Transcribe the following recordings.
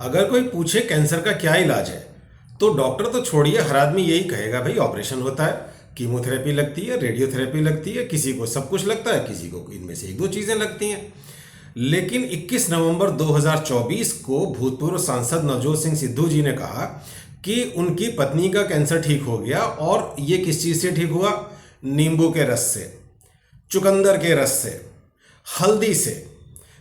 अगर कोई पूछे कैंसर का क्या इलाज है, तो डॉक्टर तो छोड़िए, हर आदमी यही कहेगा भाई ऑपरेशन होता है, कीमोथेरेपी लगती है, रेडियोथेरेपी लगती है, किसी को सब कुछ लगता है, किसी को इनमें से एक दो चीज़ें लगती हैं। लेकिन 21 नवंबर 2024 को भूतपूर्व सांसद नवजोत सिंह सिद्धू जी ने कहा कि उनकी पत्नी का कैंसर ठीक हो गया। और ये किस चीज़ से ठीक हुआ? नींबू के रस से, चुकंदर के रस से, हल्दी से।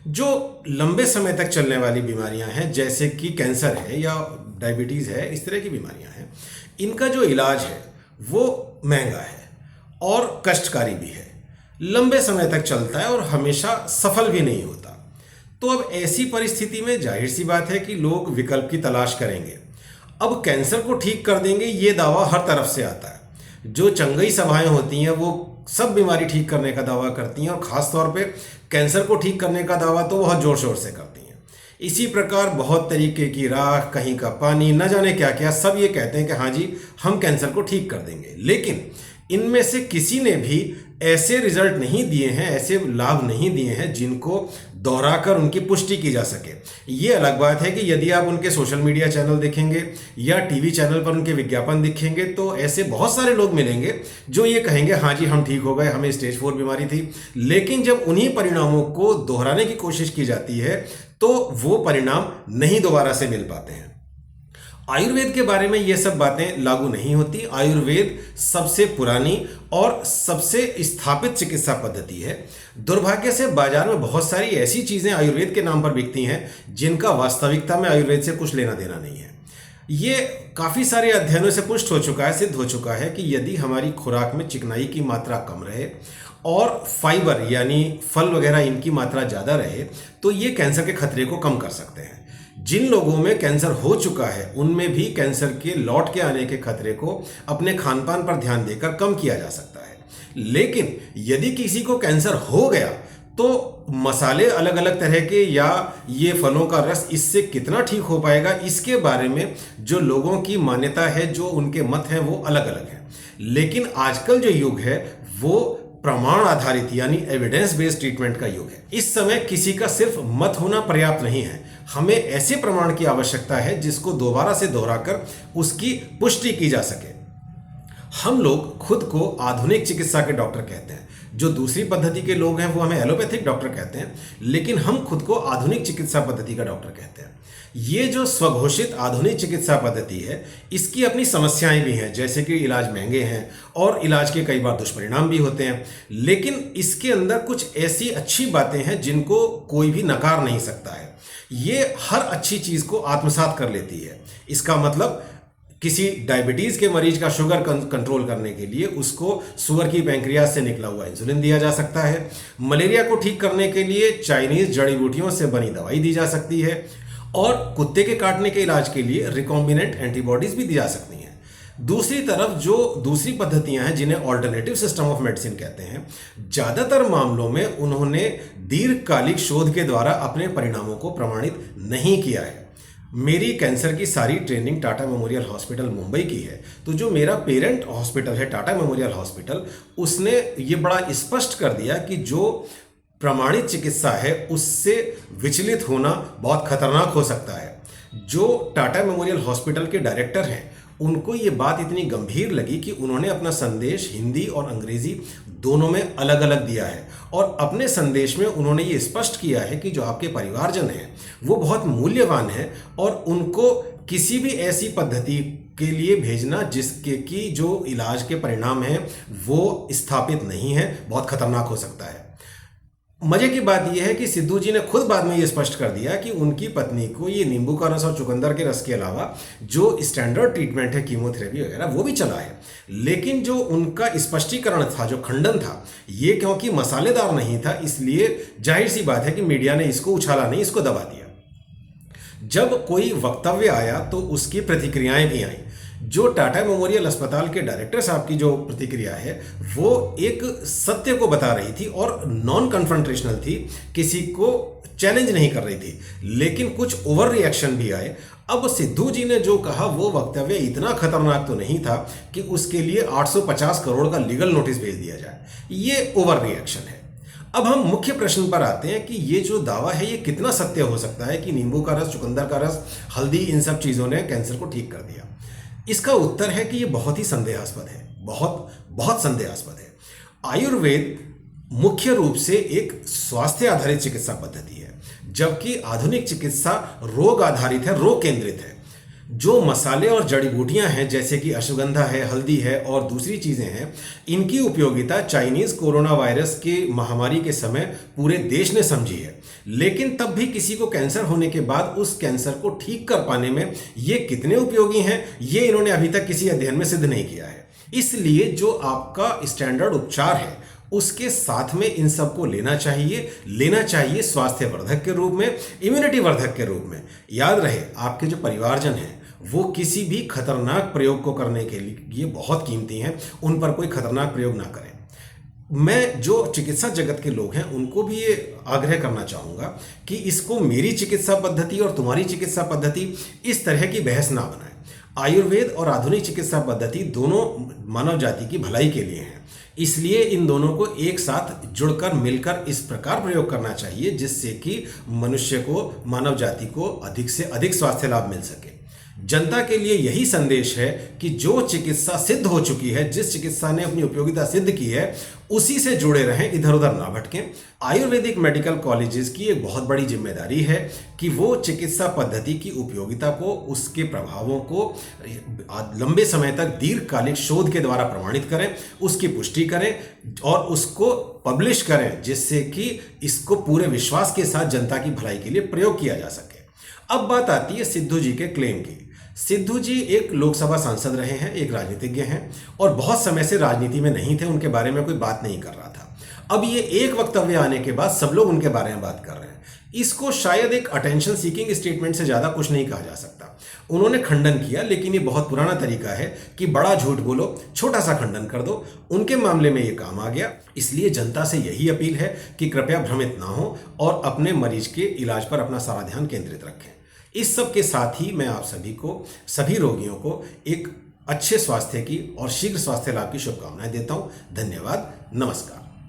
जो लंबे समय तक चलने वाली बीमारियां हैं, जैसे कि कैंसर है या डायबिटीज़ है, इस तरह की बीमारियां हैं, इनका जो इलाज है वो महंगा है और कष्टकारी भी है, लंबे समय तक चलता है और हमेशा सफल भी नहीं होता। तो अब ऐसी परिस्थिति में जाहिर सी बात है कि लोग विकल्प की तलाश करेंगे। अब कैंसर को ठीक कर देंगे, ये दावा हर तरफ से आता है। जो चंगई सभाएं होती हैं वो सब बीमारी ठीक करने का दावा करती हैं, और ख़ास तौर पे कैंसर को ठीक करने का दावा तो बहुत ज़ोर शोर से करती हैं। इसी प्रकार बहुत तरीके की राख, कहीं का पानी, न जाने क्या क्या, सब ये कहते हैं कि हाँ जी हम कैंसर को ठीक कर देंगे। लेकिन इनमें से किसी ने भी ऐसे रिजल्ट नहीं दिए हैं, ऐसे लाभ नहीं दिए हैं जिनको दोहराकर उनकी पुष्टि की जा सके। ये अलग बात है कि यदि आप उनके सोशल मीडिया चैनल देखेंगे या टीवी चैनल पर उनके विज्ञापन दिखेंगे, तो ऐसे बहुत सारे लोग मिलेंगे जो ये कहेंगे हाँ जी हम ठीक हो गए, हमें स्टेज 4 बीमारी थी। लेकिन जब उन्हीं परिणामों को दोहराने की कोशिश की जाती है तो वो परिणाम नहीं दोबारा से मिल पाते हैं। आयुर्वेद के बारे में ये सब बातें लागू नहीं होती। आयुर्वेद सबसे पुरानी और सबसे स्थापित चिकित्सा पद्धति है। दुर्भाग्य से बाजार में बहुत सारी ऐसी चीज़ें आयुर्वेद के नाम पर बिकती हैं जिनका वास्तविकता में आयुर्वेद से कुछ लेना देना नहीं है। ये काफ़ी सारे अध्ययनों से पुष्ट हो चुका है, सिद्ध हो चुका है कि यदि हमारी खुराक में चिकनाई की मात्रा कम रहे और फाइबर यानी फल वगैरह इनकी मात्रा ज़्यादा रहे, तो ये कैंसर के खतरे को कम कर सकते हैं। जिन लोगों में कैंसर हो चुका है उनमें भी कैंसर के लौट के आने के खतरे को अपने खान पान पर ध्यान देकर कम किया जा सकता है। लेकिन यदि किसी को कैंसर हो गया तो मसाले अलग अलग तरह के या ये फलों का रस इससे कितना ठीक हो पाएगा, इसके बारे में जो लोगों की मान्यता है, जो उनके मत हैं, वो अलग अलग हैं। लेकिन आजकल जो युग है वो प्रमाण आधारित यानी एविडेंस बेस्ड ट्रीटमेंट का युग है। इस समय किसी का सिर्फ मत होना पर्याप्त नहीं है, हमें ऐसे प्रमाण की आवश्यकता है जिसको दोबारा से दोहराकर उसकी पुष्टि की जा सके। हम लोग खुद को आधुनिक चिकित्सा के डॉक्टर कहते हैं, जो दूसरी पद्धति के लोग हैं वो हमें एलोपैथिक डॉक्टर कहते हैं, लेकिन हम खुद को आधुनिक चिकित्सा पद्धति का डॉक्टर कहते हैं। ये जो स्वघोषित आधुनिक चिकित्सा पद्धति है, इसकी अपनी समस्याएं भी हैं, जैसे कि इलाज महंगे हैं और इलाज के कई बार दुष्परिणाम भी होते हैं। लेकिन इसके अंदर कुछ ऐसी अच्छी बातें हैं जिनको कोई भी नकार नहीं सकता है। ये हर अच्छी चीज़ को आत्मसात कर लेती है। इसका मतलब किसी डायबिटीज़ के मरीज का शुगर कंट्रोल करने के लिए उसको सुअर की पैंक्रियाज से निकला हुआ इंसुलिन दिया जा सकता है। मलेरिया को ठीक करने के लिए चाइनीज़ जड़ी बूटियों से बनी दवाई दी जा सकती है, और कुत्ते के काटने के इलाज के लिए रिकॉम्बिनेंट एंटीबॉडीज़ भी दी जा सकती हैं। दूसरी तरफ जो दूसरी पद्धतियां हैं जिन्हें ऑल्टरनेटिव सिस्टम ऑफ मेडिसिन कहते हैं, ज़्यादातर मामलों में उन्होंने दीर्घकालिक शोध के द्वारा अपने परिणामों को प्रमाणित नहीं किया है। मेरी कैंसर की सारी training Tata memorial hospital Mumbai की है, तो जो मेरा पेरेंट हॉस्पिटल है टाटा मेमोरियल हॉस्पिटल, उसने ये बड़ा स्पष्ट कर दिया कि जो प्रमाणित चिकित्सा है उससे विचलित होना बहुत खतरनाक हो सकता है। जो टाटा मेमोरियल हॉस्पिटल के डायरेक्टर हैं उनको ये बात इतनी गंभीर लगी कि उन्होंने अपना संदेश हिंदी और अंग्रेजी दोनों में अलग अलग दिया है, और अपने संदेश में उन्होंने ये स्पष्ट किया है कि जो आपके परिवारजन हैं वो बहुत मूल्यवान हैं और उनको किसी भी ऐसी पद्धति के लिए भेजना जिसके कि जो इलाज के परिणाम हैं वो स्थापित नहीं है, बहुत खतरनाक हो सकता है। मजे की बात यह है कि सिद्धू जी ने खुद बाद में ये स्पष्ट कर दिया कि उनकी पत्नी को ये नींबू का रस और चुकंदर के रस के अलावा जो स्टैंडर्ड ट्रीटमेंट है कीमोथेरेपी वगैरह वो भी चला है। लेकिन जो उनका स्पष्टीकरण था, जो खंडन था, ये क्योंकि मसालेदार नहीं था, इसलिए जाहिर सी बात है कि मीडिया ने इसको उछाला नहीं, इसको दबा दिया। जब कोई वक्तव्य आया तो उसकी प्रतिक्रियाएं भी आई। जो टाटा मेमोरियल अस्पताल के डायरेक्टर साहब की जो प्रतिक्रिया है वो एक सत्य को बता रही थी और नॉन कन्फ्रंटेशनल थी, किसी को चैलेंज नहीं कर रही थी, लेकिन कुछ ओवर रिएक्शन भी आए। अब सिद्धू जी ने जो कहा वो वक्तव्य इतना खतरनाक तो नहीं था कि उसके लिए 850 करोड़ का लीगल नोटिस भेज दिया जाए। ये ओवर रिएक्शन है। अब हम मुख्य प्रश्न पर आते हैं कि ये जो दावा है ये कितना सत्य हो सकता है कि नींबू का रस, चुकंदर का रस, हल्दी, इन सब चीज़ों ने कैंसर को ठीक कर दिया। इसका उत्तर है कि ये बहुत ही संदेहास्पद है, बहुत बहुत संदेहास्पद है। आयुर्वेद मुख्य रूप से एक स्वास्थ्य आधारित चिकित्सा पद्धति है, जबकि आधुनिक चिकित्सा रोग आधारित है, रोग केंद्रित है। जो मसाले और जड़ी बूटियां हैं जैसे कि अश्वगंधा है, हल्दी है और दूसरी चीज़ें हैं, इनकी उपयोगिता चाइनीज़ कोरोना वायरस की महामारी के समय पूरे देश ने समझी है। लेकिन तब भी किसी को कैंसर होने के बाद उस कैंसर को ठीक कर पाने में ये कितने उपयोगी हैं, ये इन्होंने अभी तक किसी अध्ययन में सिद्ध नहीं किया है। इसलिए जो आपका स्टैंडर्ड उपचार है उसके साथ में इन सबको लेना चाहिए स्वास्थ्य वर्धक के रूप में, इम्यूनिटी वर्धक के रूप में। याद रहे, आपके जो परिवारजन हैं वो किसी भी खतरनाक प्रयोग को करने के लिए बहुत कीमती हैं, उन पर कोई खतरनाक प्रयोग ना करें। मैं जो चिकित्सा जगत के लोग हैं उनको भी ये आग्रह करना चाहूँगा कि इसको मेरी चिकित्सा पद्धति और तुम्हारी चिकित्सा पद्धति इस तरह की बहस ना बनाएं। आयुर्वेद और आधुनिक चिकित्सा पद्धति दोनों मानव जाति की भलाई के लिए हैं, इसलिए इन दोनों को एक साथ जुड़कर मिलकर इस प्रकार प्रयोग करना चाहिए जिससे कि मनुष्य को, मानव जाति को अधिक से अधिक स्वास्थ्य लाभ मिल सके। जनता के लिए यही संदेश है कि जो चिकित्सा सिद्ध हो चुकी है, जिस चिकित्सा ने अपनी उपयोगिता सिद्ध की है, उसी से जुड़े रहें, इधर उधर ना भटकें। आयुर्वेदिक मेडिकल कॉलेजेस की एक बहुत बड़ी जिम्मेदारी है कि वो चिकित्सा पद्धति की उपयोगिता को, उसके प्रभावों को लंबे समय तक दीर्घकालिक शोध के द्वारा प्रमाणित करें, उसकी पुष्टि करें और उसको पब्लिश करें, जिससे कि इसको पूरे विश्वास के साथ जनता की भलाई के लिए प्रयोग किया जा सके। अब बात आती है सिद्धू जी के क्लेम की। सिद्धू जी एक लोकसभा सांसद रहे हैं, एक राजनीतिज्ञ हैं और बहुत समय से राजनीति में नहीं थे, उनके बारे में कोई बात नहीं कर रहा था। अब ये एक वक्तव्य आने के बाद सब लोग उनके बारे में बात कर रहे हैं। इसको शायद एक अटेंशन सीकिंग स्टेटमेंट से ज़्यादा कुछ नहीं कहा जा सकता। उन्होंने खंडन किया, लेकिन ये बहुत पुराना तरीका है कि बड़ा झूठ बोलो, छोटा सा खंडन कर दो। उनके मामले में ये काम आ गया। इसलिए जनता से यही अपील है कि कृपया भ्रमित ना हो और अपने मरीज के इलाज पर अपना सारा ध्यान केंद्रित रखें। इस सब के साथ ही मैं आप सभी को, सभी रोगियों को एक अच्छे स्वास्थ्य की और शीघ्र स्वास्थ्य लाभ की शुभकामनाएं देता हूं। धन्यवाद, नमस्कार।